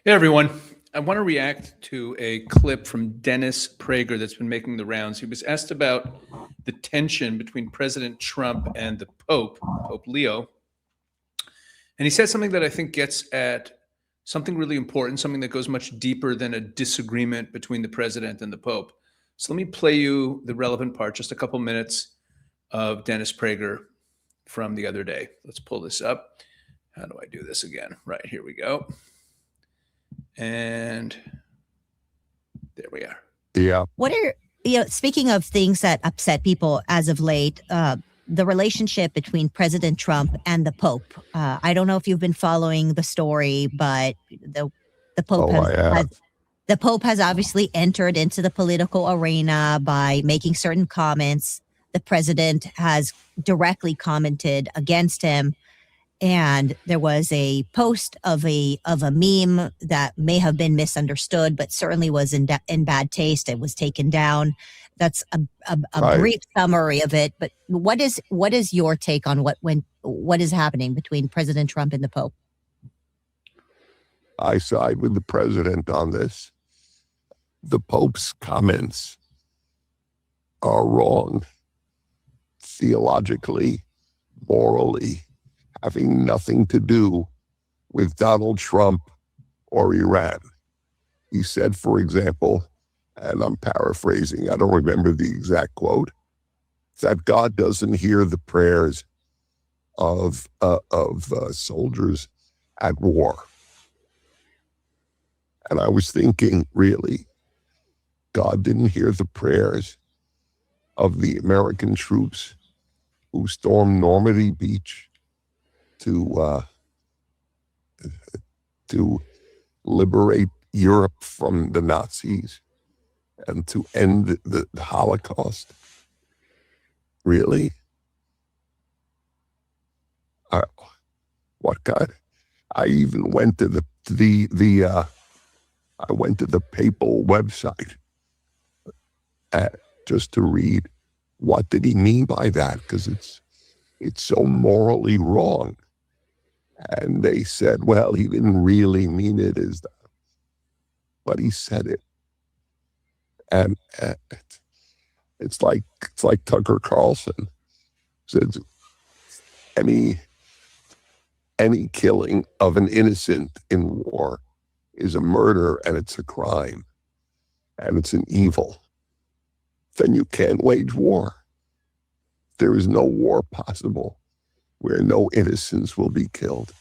Hey everyone. I want to react to a clip from Dennis Prager that's been making the rounds. He was asked about the tension between President Trump and the Pope Leo. And he said something that I think gets at something really important, something that goes much deeper than a disagreement between the president and the Pope. So let me play you the relevant part, just a couple minutes of Dennis Prager from the other day. Let's pull this up. How do I do this again? Right, here we go. And there we are. Yeah. What are, speaking of things that upset people as of late, the relationship between President Trump and the Pope. I don't know if you've been following the story, but the Pope the Pope has obviously entered into the political arena by making certain comments. The president has directly commented against him. And there was a post of a meme that may have been misunderstood, but certainly was in bad taste. It was taken down. That's a brief summary of it. But what is your take on what is happening between President Trump and the Pope? I side with the president on this. The Pope's comments are wrong, theologically, morally, having nothing to do with Donald Trump or Iran. He said, for example, and I'm paraphrasing, I don't remember the exact quote, that God doesn't hear the prayers of soldiers at war. And I was thinking, really, God didn't hear the prayers of the American troops who stormed Normandy Beach to liberate Europe from the Nazis and to end the Holocaust? Really? What kind? I even went to I went to the papal website just to read what did he mean by that, because it's so morally wrong. And they said, well, he didn't really mean it as that, but he said it. And it's like Tucker Carlson says, any killing of an innocent in war is a murder and it's a crime and it's an evil. Then you can't wage war. There is no war possible where no innocents will be killed.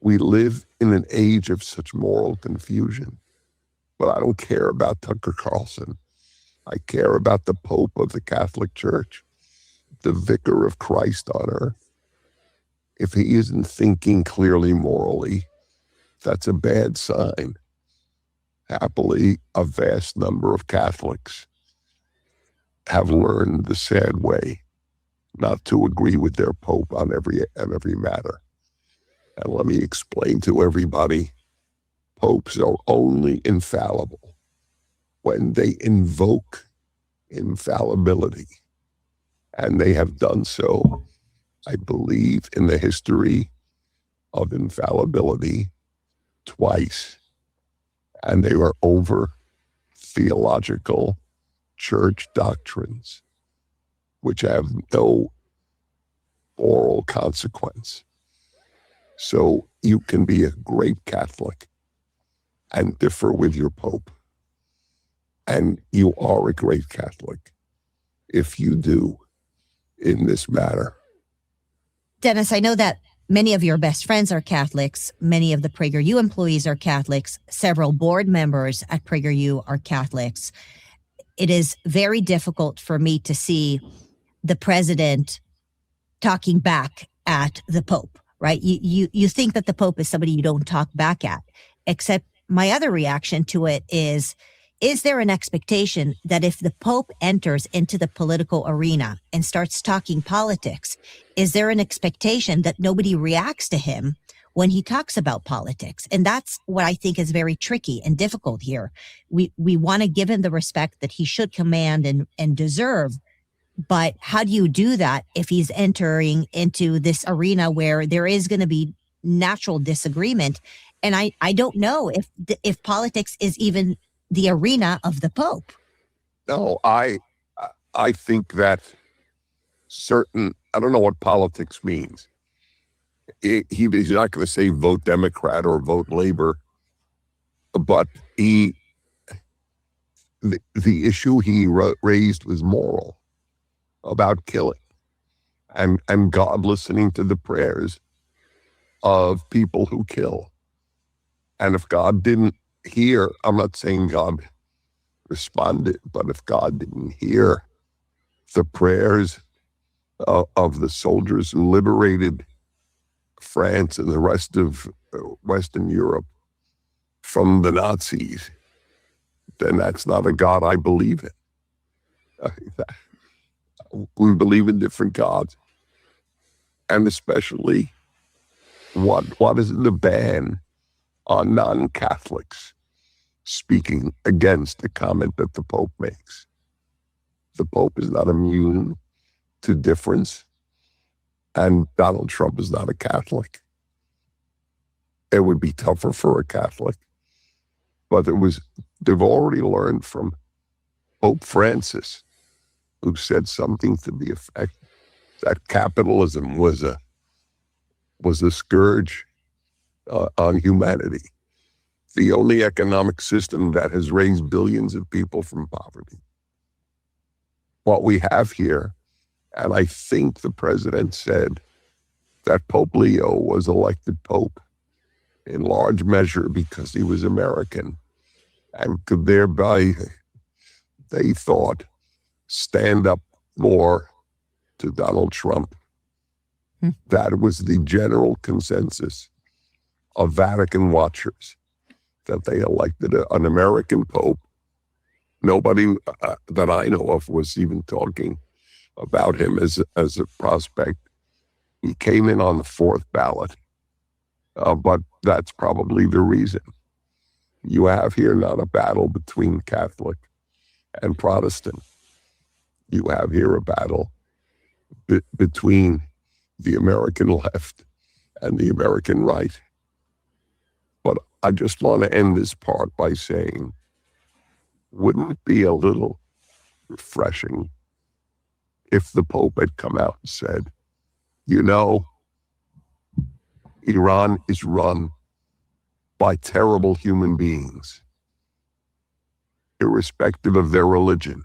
We live in an age of such moral confusion. But I don't care about Tucker Carlson. I care about the Pope of the Catholic Church, the vicar of Christ on earth. If he isn't thinking clearly morally, that's a bad sign. Happily, a vast number of Catholics have learned the sad way not to agree with their Pope on every matter. And let me explain to everybody, popes are only infallible when they invoke infallibility. And they have done so, I believe, in the history of infallibility twice. And they were over theological church doctrines, which have no moral consequence. So you can be a great Catholic and differ with your Pope. And you are a great Catholic if you do in this matter. Dennis, I know that many of your best friends are Catholics. Many of the PragerU employees are Catholics. Several board members at PragerU are Catholics. It is very difficult for me to see the president talking back at the Pope, right? You think that the Pope is somebody you don't talk back at, except my other reaction to it is there an expectation that if the Pope enters into the political arena and starts talking politics, is there an expectation that nobody reacts to him when he talks about politics? And that's what I think is very tricky and difficult here. We want to give him the respect that he should command and deserve. But how do you do that if he's entering into this arena where there is going to be natural disagreement. And I don't know if politics is even the arena of the Pope. No, I think that I don't know what politics means. He's not going to say vote Democrat or vote Labor, but the issue he raised was moral, about killing, and God listening to the prayers of people who kill. And if God didn't hear, I'm not saying God responded, but if God didn't hear the prayers of the soldiers who liberated France and the rest of Western Europe from the Nazis, then that's not a God I believe in. We believe in different gods. And especially, what is the ban on non-Catholics speaking against the comment that the Pope makes? The Pope is not immune to difference, and Donald Trump is not a Catholic. It would be tougher for a Catholic, but they've already learned from Pope Francis, who said something to the effect that capitalism was a scourge on humanity, the only economic system that has raised billions of people from poverty. What we have here, and I think the president said that Pope Leo was elected Pope in large measure because he was American and could thereby, they thought, stand up more to Donald Trump. That was the general consensus of Vatican watchers, that they elected an American Pope. Nobody that I know of was even talking about him as a prospect. He came in on the fourth ballot, but that's probably the reason. You have here not a battle between Catholic and Protestant. You have here a battle between the American left and the American right. But I just want to end this part by saying, wouldn't it be a little refreshing if the Pope had come out and said, you know, Iran is run by terrible human beings, irrespective of their religion.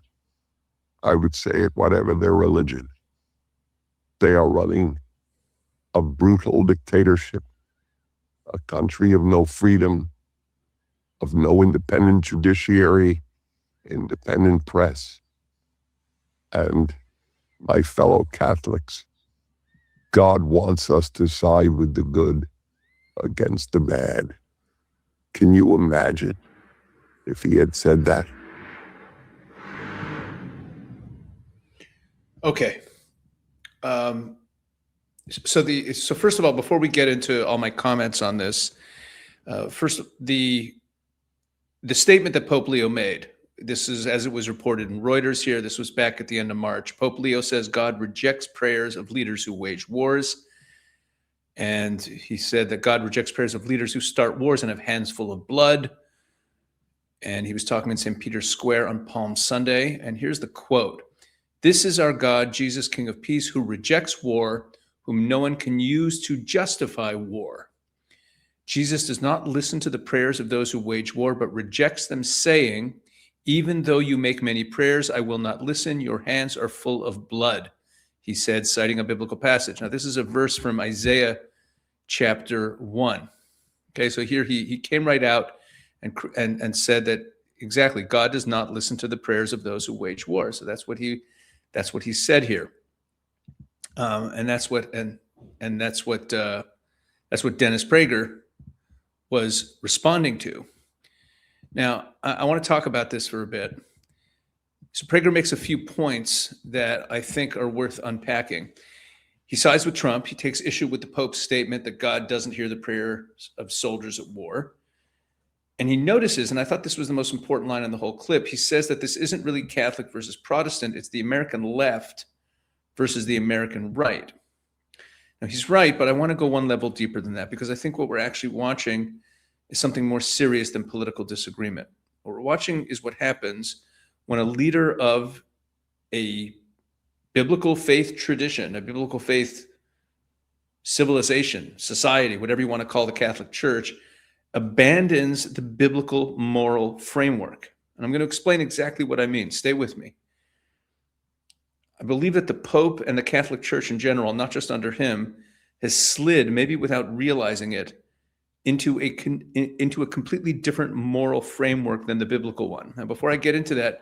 I would say it, whatever their religion. They are running a brutal dictatorship, a country of no freedom, of no independent judiciary, independent press. And my fellow Catholics, God wants us to side with the good against the bad. Can you imagine if he had said that? Okay. So first of all, before we get into all my comments on this, first, the statement that Pope Leo made, this is as it was reported in Reuters here, this was back at the end of March. Pope Leo says God rejects prayers of leaders who wage wars. And he said that God rejects prayers of leaders who start wars and have hands full of blood. And he was talking in St. Peter's Square on Palm Sunday. And here's the quote. This is our God, Jesus, King of Peace, who rejects war, whom no one can use to justify war. Jesus does not listen to the prayers of those who wage war, but rejects them, saying, even though you make many prayers, I will not listen. Your hands are full of blood, he said, citing a biblical passage. Now, this is a verse from Isaiah chapter 1. Okay, so here he came right out and said that exactly, God does not listen to the prayers of those who wage war. So that's what he said here. And that's what Dennis Prager was responding to. Now, I want to talk about this for a bit. So Prager makes a few points that I think are worth unpacking. He sides with Trump. He takes issue with the Pope's statement that God doesn't hear the prayers of soldiers at war. And he notices, and I thought this was the most important line in the whole clip, he says that this isn't really Catholic versus Protestant, it's the American left versus the American right. Now, he's right, but I want to go one level deeper than that, because I think what we're actually watching is something more serious than political disagreement. What we're watching is what happens when a leader of a biblical faith tradition, a biblical faith civilization, society, whatever you want to call the Catholic Church, abandons the biblical moral framework. And I'm going to explain exactly what I mean. Stay with me. I believe that the Pope and the Catholic Church in general, not just under him, has slid, maybe without realizing it, into a completely different moral framework than the biblical one. Now, before I get into that,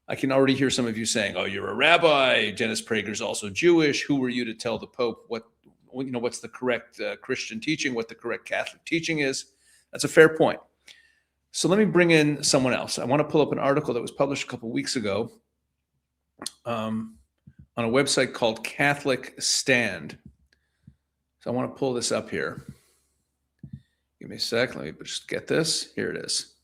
I can already hear some of you saying, "Oh, you're a rabbi. Dennis Prager's also Jewish. Who were you to tell the Pope what's the correct Christian teaching, what the correct Catholic teaching is?" That's a fair point. So let me bring in someone else. I want to pull up an article that was published a couple of weeks ago on a website called Catholic Stand. So I want to pull this up here. Give me a sec. Let me just get this. Here it is.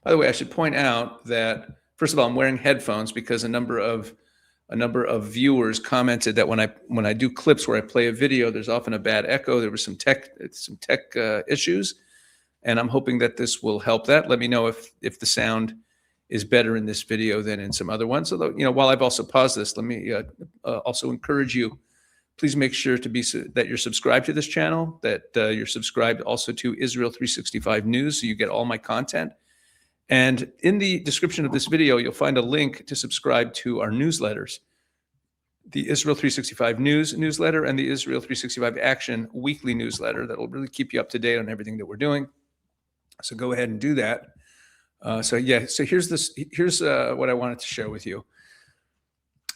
By the way, I should point out that, first of all, I'm wearing headphones because a number of viewers commented that when I do clips where I play a video, there's often a bad echo. There was some tech issues, and I'm hoping that this will help that. Let me know if the sound is better in this video than in some other ones. Although, while I've also paused this, let me also encourage you, please make sure that you're subscribed to this channel, that you're subscribed also to Israel 365 News, so you get all my content. And in the description of this video, you'll find a link to subscribe to our newsletters, the Israel 365 News newsletter and the Israel 365 Action weekly newsletter that will really keep you up to date on everything that we're doing. So go ahead and do that. So here's what I wanted to share with you.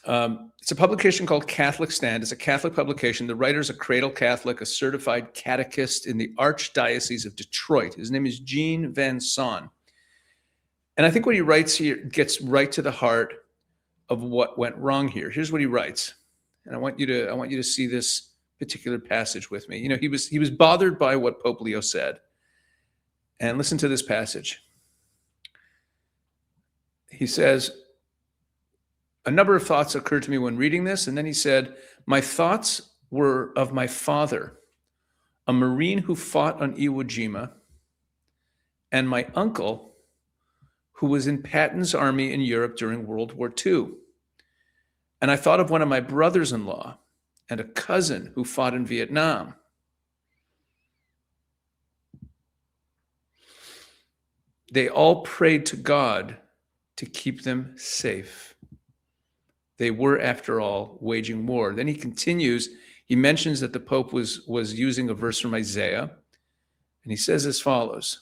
It's a publication called Catholic Stand. It's a Catholic publication. The writer's a cradle Catholic, a certified catechist in the Archdiocese of Detroit. His name is Gene Van Son. And I think what he writes here gets right to the heart of what went wrong here. Here's what he writes. And I want you to see this particular passage with me. He was bothered by what Pope Leo said. And listen to this passage. He says, "A number of thoughts occurred to me when reading this." And then he said, "My thoughts were of my father, a Marine who fought on Iwo Jima, and my uncle, who was in Patton's army in Europe during World War II. And I thought of one of my brothers-in-law and a cousin who fought in Vietnam. They all prayed to God to keep them safe. They were, after all, waging war." Then he continues. He mentions that the Pope was using a verse from Isaiah, and he says as follows,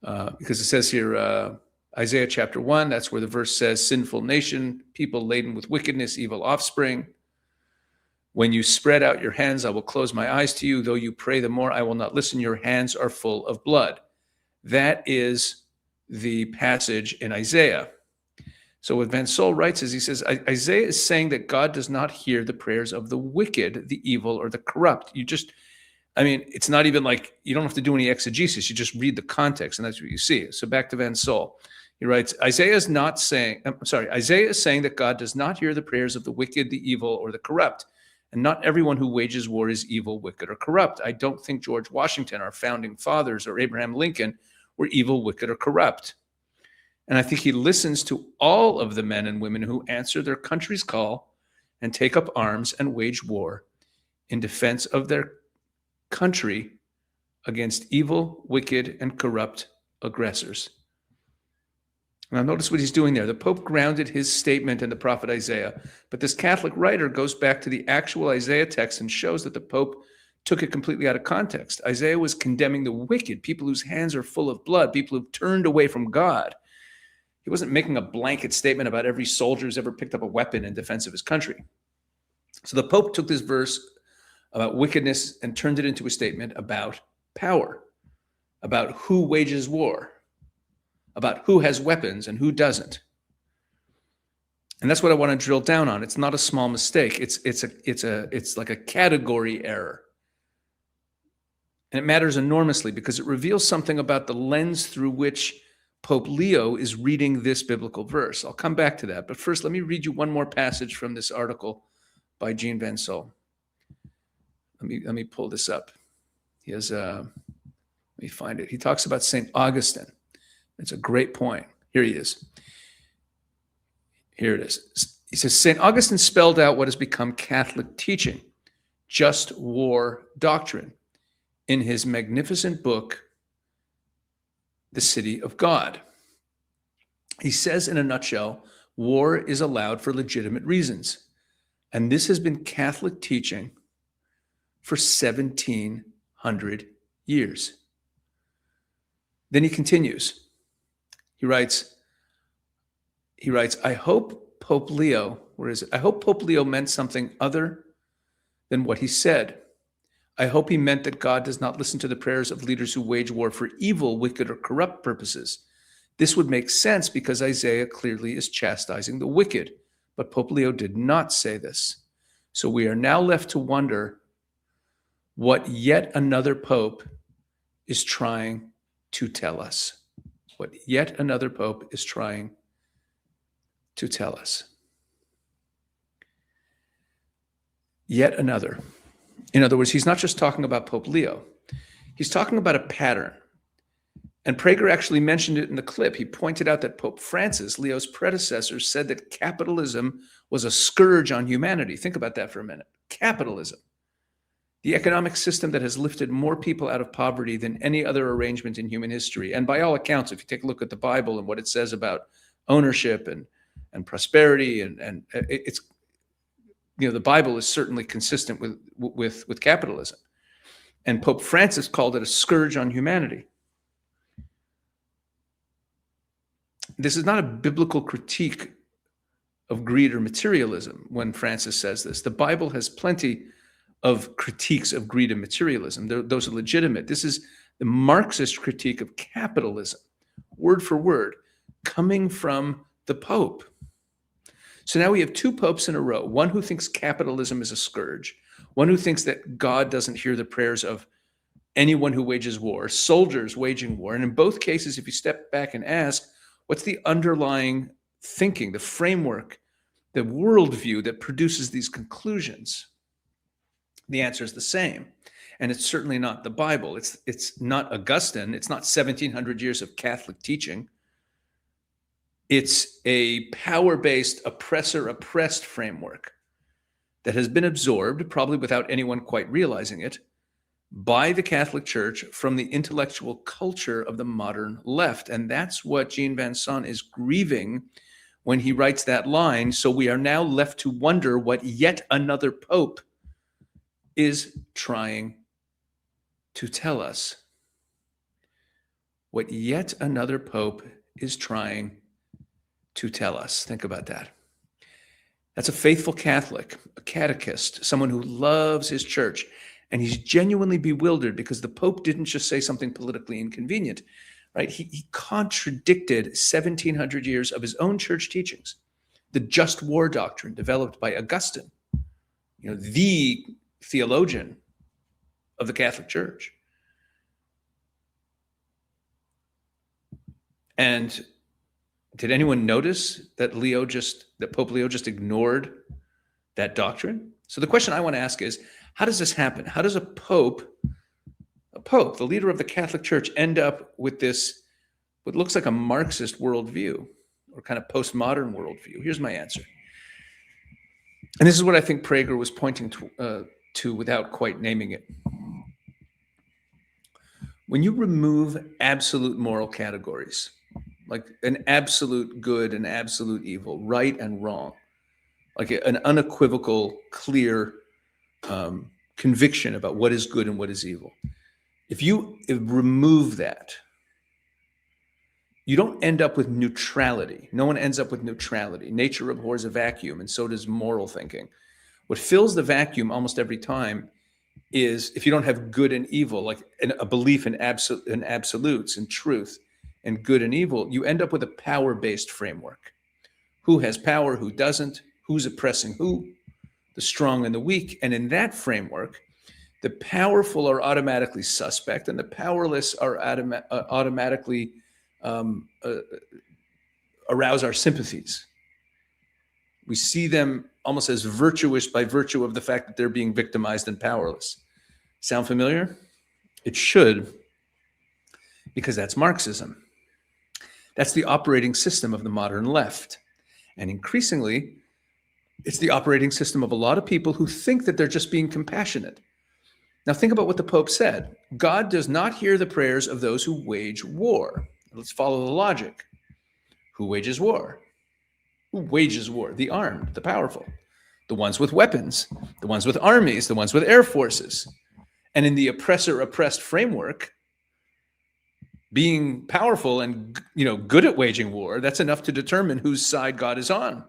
because it says here, Isaiah chapter 1, that's where the verse says, "Sinful nation, people laden with wickedness, evil offspring. When you spread out your hands, I will close my eyes to you. Though you pray the more, I will not listen. Your hands are full of blood." That is the passage in Isaiah. So what Van Sol writes is, he says, Isaiah is saying that God does not hear the prayers of the wicked, the evil, or the corrupt. It's not even like you don't have to do any exegesis. You just read the context, and that's what you see. So back to Van Sol. He writes, Isaiah is saying that God does not hear the prayers of the wicked, the evil, or the corrupt. And not everyone who wages war is evil, wicked, or corrupt. I don't think George Washington, our founding fathers, or Abraham Lincoln were evil, wicked, or corrupt. And I think he listens to all of the men and women who answer their country's call and take up arms and wage war in defense of their country against evil, wicked, and corrupt aggressors. Now notice what he's doing there. The Pope grounded his statement in the prophet Isaiah, but this Catholic writer goes back to the actual Isaiah text and shows that the Pope took it completely out of context. Isaiah was condemning the wicked, people whose hands are full of blood, people who've turned away from God. He wasn't making a blanket statement about every soldier who's ever picked up a weapon in defense of his country. So the Pope took this verse about wickedness and turned it into a statement about power, about who wages war, about who has weapons and who doesn't. And that's what I want to drill down on. It's not a small mistake. It's like a category error. And it matters enormously because it reveals something about the lens through which Pope Leo is reading this biblical verse. I'll come back to that. But first, let me read you one more passage from this article by Gene Van Sol. let me pull this up. He has let me find it. He talks about St. Augustine. It's a great point. Here he is. Here it is. He says, St. Augustine spelled out what has become Catholic teaching, just war doctrine, in his magnificent book, The City of God. He says in a nutshell, war is allowed for legitimate reasons. And this has been Catholic teaching for 1700 years. Then he continues. He writes, I hope Pope Leo, where is it? I hope Pope Leo meant something other than what he said. I hope he meant that God does not listen to the prayers of leaders who wage war for evil, wicked, or corrupt purposes. This would make sense because Isaiah clearly is chastising the wicked, but Pope Leo did not say this. So we are now left to wonder what yet another pope is trying to tell us. What yet another pope is trying to tell us. Yet another. In other words, he's not just talking about Pope Leo. He's talking about a pattern. And Prager actually mentioned it in the clip. He pointed out that Pope Francis, Leo's predecessor, said that capitalism was a scourge on humanity. Think about that for a minute. Capitalism. The economic system that has lifted more people out of poverty than any other arrangement in human history. And by all accounts, if you take a look at the Bible and what it says about ownership and prosperity, and it's, the Bible is certainly consistent with capitalism. And Pope Francis called it a scourge on humanity. This is not a biblical critique of greed or materialism when Francis says this. The Bible has plenty of critiques of greed and materialism. Those are legitimate. This is the Marxist critique of capitalism, word for word, coming from the Pope. So now we have two popes in a row, one who thinks capitalism is a scourge, one who thinks that God doesn't hear the prayers of anyone who wages war, soldiers waging war. And in both cases, if you step back and ask, what's the underlying thinking, the framework, the worldview that produces these conclusions? The answer is the same. And it's certainly not the Bible. It's not Augustine. It's not 1700 years of Catholic teaching. It's a power-based, oppressor-oppressed framework that has been absorbed, probably without anyone quite realizing it, by the Catholic Church from the intellectual culture of the modern left. And that's what Jean Van Son is grieving when he writes that line. So we are now left to wonder what yet another pope is trying to tell us. What yet another pope is trying to tell us. Think about that. That's a faithful Catholic, a catechist, someone who loves his church. And he's genuinely bewildered because the Pope didn't just say something politically inconvenient, right? He contradicted 1700 years of his own church teachings. The just war doctrine developed by Augustine, the theologian of the Catholic Church. And did anyone notice that Pope Leo just ignored that doctrine? So the question I want to ask is, how does this happen? How does a pope, the leader of the Catholic Church, end up with this, what looks like a Marxist worldview or kind of postmodern worldview? Here's my answer. And this is what I think Prager was pointing to without quite naming it. When you remove absolute moral categories, like an absolute good and absolute evil, right and wrong, like an unequivocal, clear conviction about what is good and what is evil. If you remove that, you don't end up with neutrality. No one ends up with neutrality. Nature abhors a vacuum, and so does moral thinking. What fills the vacuum almost every time is, if you don't have good and evil, like a belief in absolutes and truth and good and evil, you end up with a power-based framework. Who has power, who doesn't, who's oppressing who, the strong and the weak. And in that framework, the powerful are automatically suspect and the powerless are automatically arouse our sympathies. We see them almost as virtuous by virtue of the fact that they're being victimized and powerless. Sound familiar? It should, because that's Marxism. That's the operating system of the modern left. And increasingly, it's the operating system of a lot of people who think that they're just being compassionate. Now, think about what the Pope said. God does not hear the prayers of those who wage war. Let's follow the logic. Who wages war? Who wages war? The armed, the powerful, the ones with weapons, the ones with armies, the ones with air forces. And in the oppressor-oppressed framework, being powerful and good at waging war, that's enough to determine whose side God is on.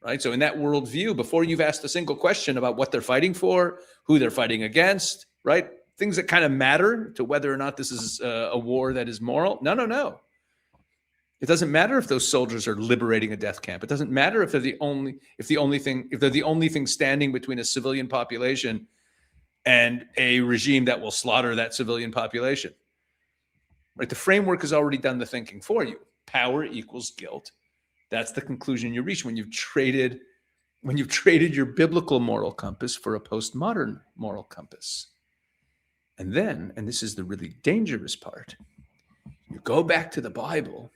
Right? So in that worldview, before you've asked a single question about what they're fighting for, who they're fighting against, right? Things that kind of matter to whether or not this is a war that is moral. No. It doesn't matter if those soldiers are liberating a death camp. It doesn't matter if they're the only thing standing between a civilian population and a regime that will slaughter that civilian population. Right? The framework has already done the thinking for you. Power equals guilt. That's the conclusion you reach when you've traded your biblical moral compass for a postmodern moral compass. And then, and this is the really dangerous part, you go back to the Bible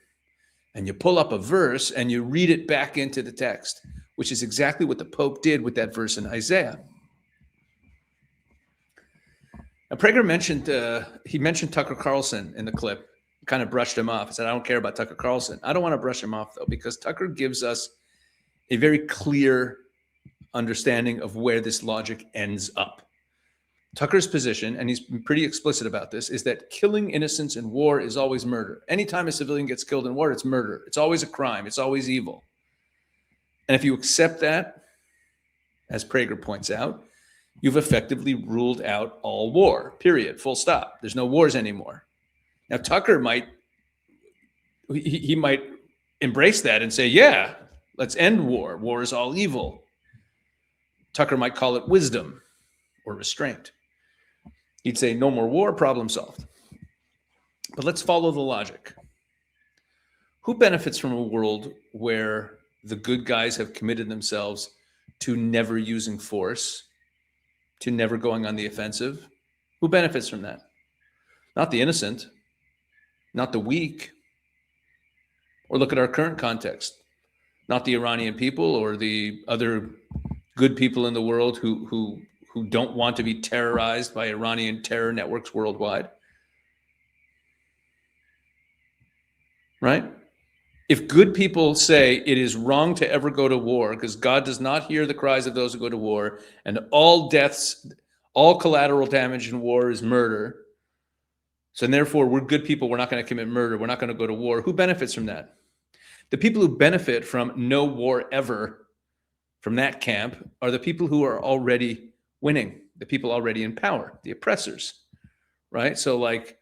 and you pull up a verse and you read it back into the text, which is exactly what the Pope did with that verse in Isaiah. Now, Prager mentioned Tucker Carlson in the clip, kind of brushed him off. He said, I don't care about Tucker Carlson. I don't want to brush him off, though, because Tucker gives us a very clear understanding of where this logic ends up. Tucker's position, and he's been pretty explicit about this, is that killing innocents in war is always murder. Anytime a civilian gets killed in war, it's murder. It's always a crime. It's always evil. And if you accept that, as Prager points out, you've effectively ruled out all war, period, full stop. There's no wars anymore. Now, Tucker might embrace that and say, yeah, let's end war. War is all evil. Tucker might call it wisdom or restraint. He'd say, no more war, problem solved. But let's follow the logic. Who benefits from a world where the good guys have committed themselves to never using force, to never going on the offensive? Who benefits from that? Not the innocent, not the weak. Or look at our current context. Not the Iranian people or the other good people in the world who don't want to be terrorized by Iranian terror networks worldwide. Right? If good people say it is wrong to ever go to war because God does not hear the cries of those who go to war, and all deaths, all collateral damage in war is murder, so and therefore we're good people, we're not going to commit murder, we're not going to go to war, who benefits from that? The people who benefit from no war ever from that camp are the people who are already winning, the people already in power, the oppressors, right? So like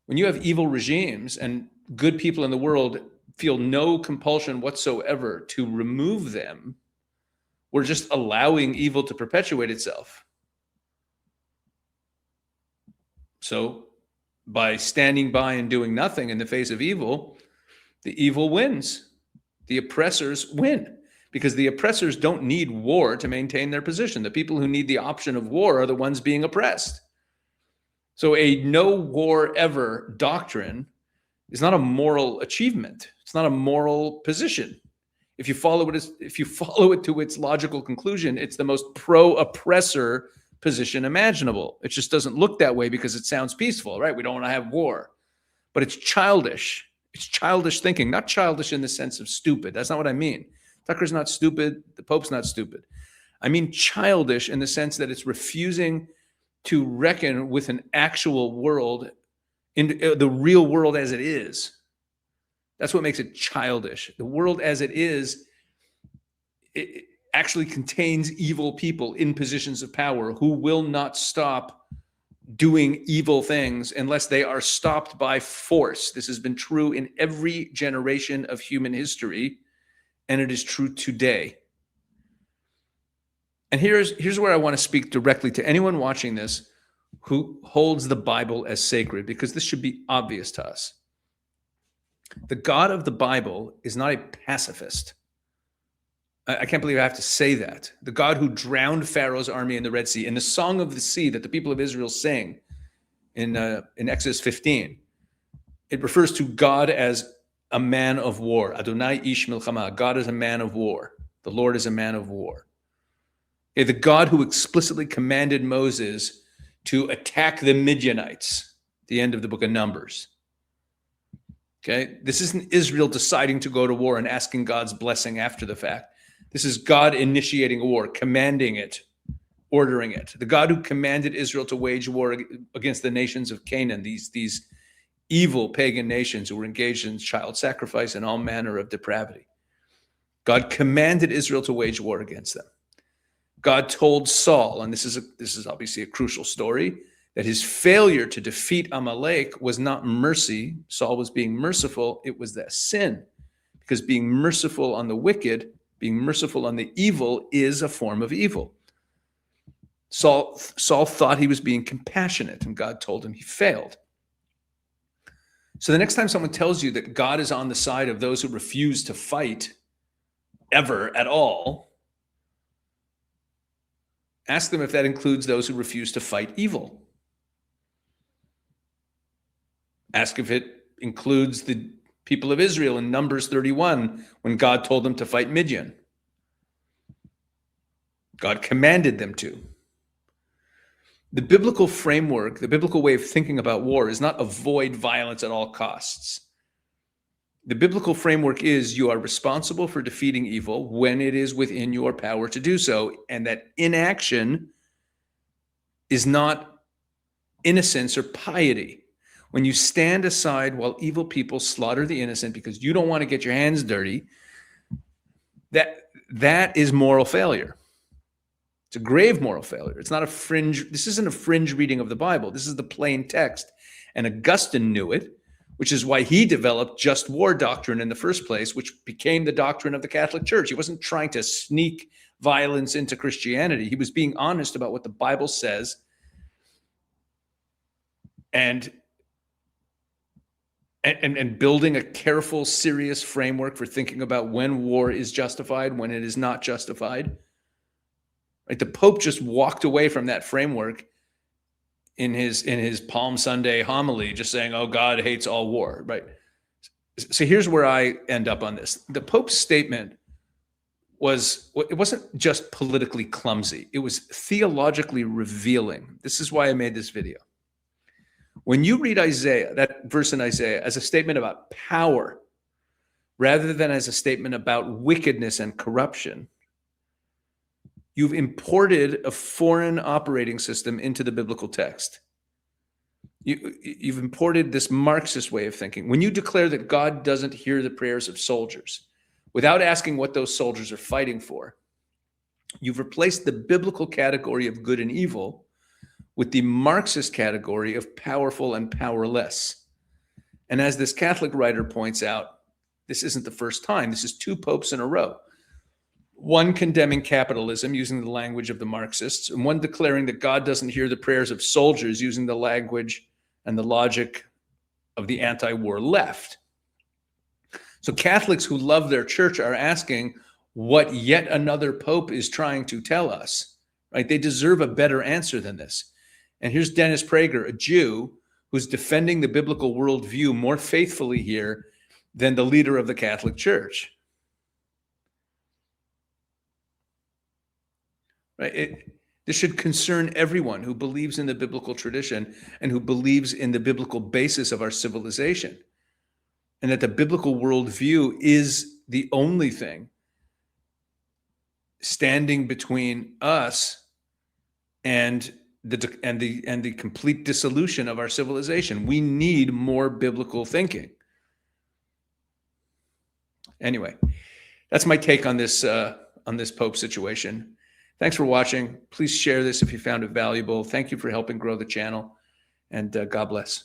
when you have evil regimes and good people in the world feel no compulsion whatsoever to remove them, we're just allowing evil to perpetuate itself. So by standing by and doing nothing in the face of evil, the evil wins. The oppressors win because the oppressors don't need war to maintain their position. The people who need the option of war are the ones being oppressed. So a no war ever doctrine is not a moral achievement. It's not a moral position. If you follow it to its logical conclusion, it's the most pro-oppressor position imaginable. It just doesn't look that way because it sounds peaceful, right? We don't want to have war. But it's childish. It's childish thinking, not childish in the sense of stupid. That's not what I mean. Tucker's not stupid. The Pope's not stupid. I mean childish in the sense that it's refusing to reckon with an actual world, in the real world as it is. That's what makes it childish. The world as it is, it actually contains evil people in positions of power who will not stop doing evil things unless they are stopped by force. This has been true in every generation of human history, and it is true today. And here's where I want to speak directly to anyone watching this who holds the Bible as sacred, because this should be obvious to us. The God of the Bible is not a pacifist. I can't believe I have to say that. The God who drowned Pharaoh's army in the Red Sea, in the Song of the Sea that the people of Israel sing in Exodus 15, it refers to God as a man of war. Adonai ish milchama. God is a man of war. The Lord is a man of war. Okay, the God who explicitly commanded Moses to attack the Midianites, the end of the book of Numbers. Okay, this isn't Israel deciding to go to war and asking God's blessing after the fact. This is God initiating a war, commanding it, ordering it. The God who commanded Israel to wage war against the nations of Canaan, these evil pagan nations who were engaged in child sacrifice and all manner of depravity. God commanded Israel to wage war against them. God told Saul, and this is obviously a crucial story, that his failure to defeat Amalek was not mercy. Saul was being merciful. It was that sin, because being merciful on the wicked, being merciful on the evil is a form of evil. Saul thought he was being compassionate, and God told him he failed. So the next time someone tells you that God is on the side of those who refuse to fight ever at all, ask them if that includes those who refuse to fight evil. Ask if it includes the people of Israel in Numbers 31 when God told them to fight Midian. God commanded them to. The biblical framework, the biblical way of thinking about war is not avoid violence at all costs. The biblical framework is you are responsible for defeating evil when it is within your power to do so, and that inaction is not innocence or piety. When you stand aside while evil people slaughter the innocent because you don't want to get your hands dirty, that is moral failure. It's a grave moral failure. It's not a fringe. This isn't a fringe reading of the Bible. This is the plain text. And Augustine knew it, which is why he developed just war doctrine in the first place, which became the doctrine of the Catholic Church. He wasn't trying to sneak violence into Christianity. He was being honest about what the Bible says and building a careful, serious framework for thinking about when war is justified, when it is not justified. Right? The Pope just walked away from that framework in his Palm Sunday homily, just saying, "Oh, God hates all war." Right? So here's where I end up on this. The Pope's statement it wasn't just politically clumsy. It was theologically revealing. This is why I made this video. When you read Isaiah, that verse in Isaiah, as a statement about power, rather than as a statement about wickedness and corruption, you've imported a foreign operating system into the biblical text. You've imported this Marxist way of thinking. When you declare that God doesn't hear the prayers of soldiers, without asking what those soldiers are fighting for, you've replaced the biblical category of good and evil with the Marxist category of powerful and powerless. And as this Catholic writer points out, this isn't the first time. This is two popes in a row. One condemning capitalism using the language of the Marxists, and one declaring that God doesn't hear the prayers of soldiers using the language and the logic of the anti-war left. So Catholics who love their church are asking what yet another pope is trying to tell us, right? They deserve a better answer than this. And here's Dennis Prager, a Jew who's defending the biblical worldview more faithfully here than the leader of the Catholic Church. Right? This should concern everyone who believes in the biblical tradition and who believes in the biblical basis of our civilization, and that the biblical worldview is the only thing standing between us and the complete dissolution of our civilization. We need more biblical thinking. Anyway, that's my take on this Pope situation. Thanks for watching. Please share this if you found it valuable. Thank you for helping grow the channel, and God bless.